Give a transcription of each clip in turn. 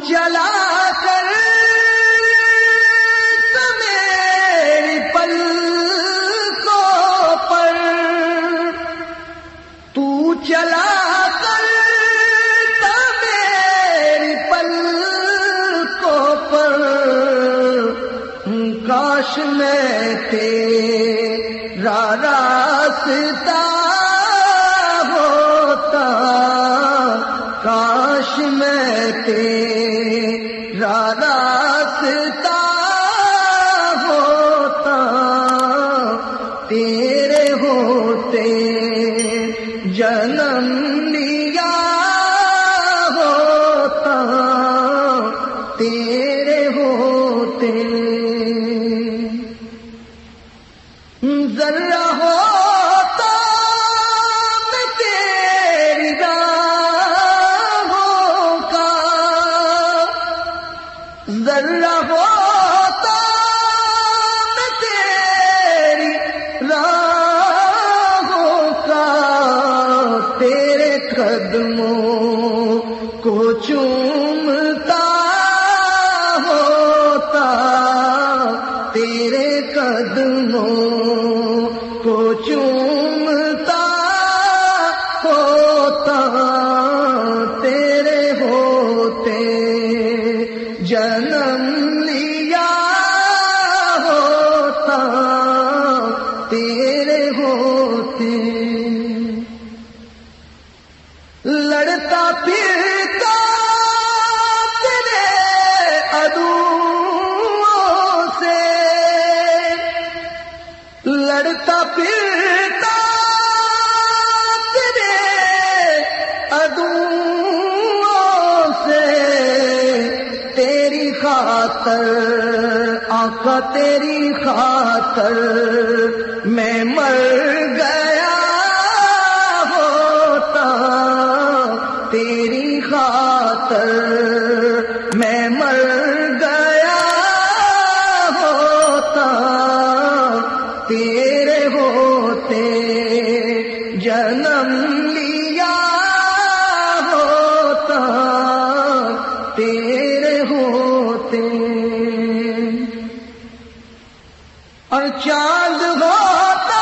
چلا کر تو میری پلکوں پر، تو چلا کر تو میری پلکوں پر، کاش میں تیرا راستہ ہوتا، کاش میں تیرا راستہ ہوتا، تیرے ہوتے جنم لیا ہوتا، تیرے ہوتے ذرہ ہوتا میں تیری راہوں کا، ذرہ ہوتا میں تیری راہوں کا، تیرے قدموں کو چومتا ہوتا، تیرے قدموں کو چومتا ہوتا، تیرے ہوتے جنم لیا ہوتا، تیرے ہوتے لڑتا پھرتا تیرے عدوؤں سے، لڑتا پھرتا تیرے عدوؤں سے، تیری خاطر آقا تیری خاطر میں مر گیا ہوتا، تیری خاطر میں مر گیا ہوتا، تیرے ہوتے جنم لیا ہوتا، تیرے ہوتے اور چاند ہوتا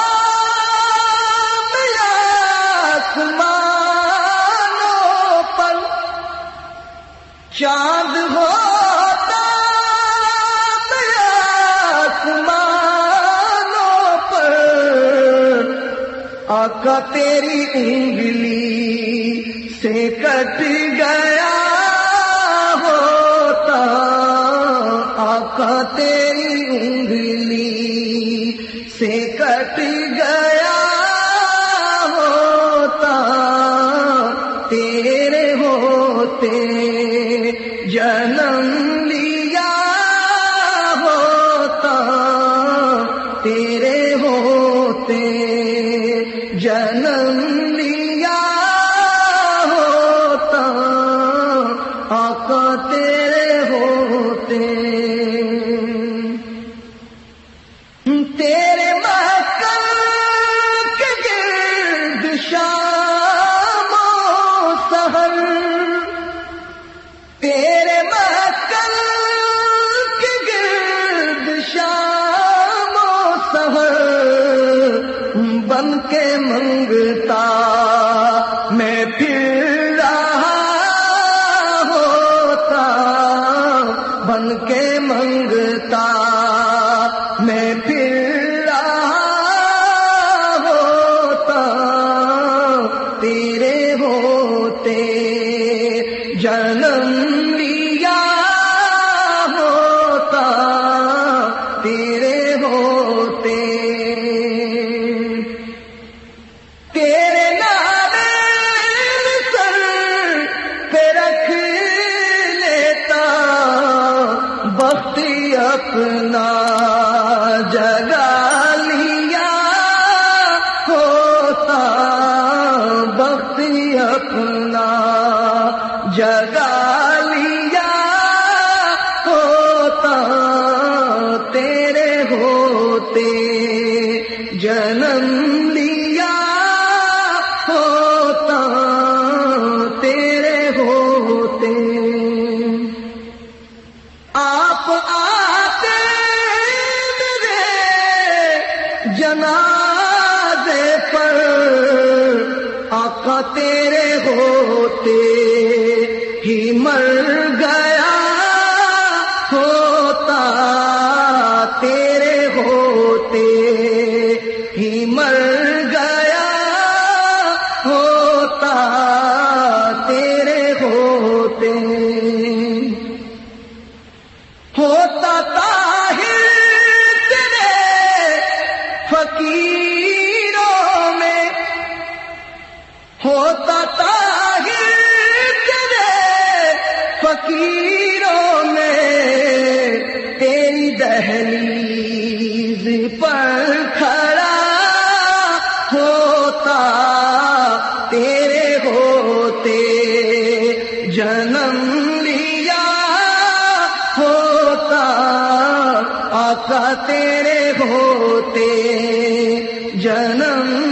میرا آسمانوں پر، چاند ہوتا میرا آسمانوں پر، آقا تیری انگلی سے کٹ گیا ہوتا، آقا تیری انگلی سے کٹ گیا ہوتا، تیرے ہوتے جنم لیا ہوتا، تیرے ہوتے جنم لیا ہوتا، آقا تیرے ہوتے تیرے محکم کے گرد شام و سحر، تیرے محکم کے گرد شام و سحر، بن کے منگتا میں پھر رہا ہوتا، بن کے منگتا میں پھر رہا ہوتا، تیرے ہوتے جنم لیا ہوتا، تیرے ہوتے تیرے نامے سر پہ رکھ لیتا، بخت اپنا جگا لیا ہوتا، بخت اپنا جگا لیا ہوتا، تیرے ہوتے جنم لیا ہوتا، تیرے ہوتے تیرے ہوتے ہی مر گیا ہوتا، تیرے ہوتے ہی مر گیا ہوتا، تیرے ہوتے ہوتا طاہر تیرے فقیروں میں، ہوتا طاہر تیرے فقیروں میں، تیری دہلیز پر کھڑا ہوتا، تیرے ہوتے جنم لیا ہوتا، آقا تیرے ہوتے جنم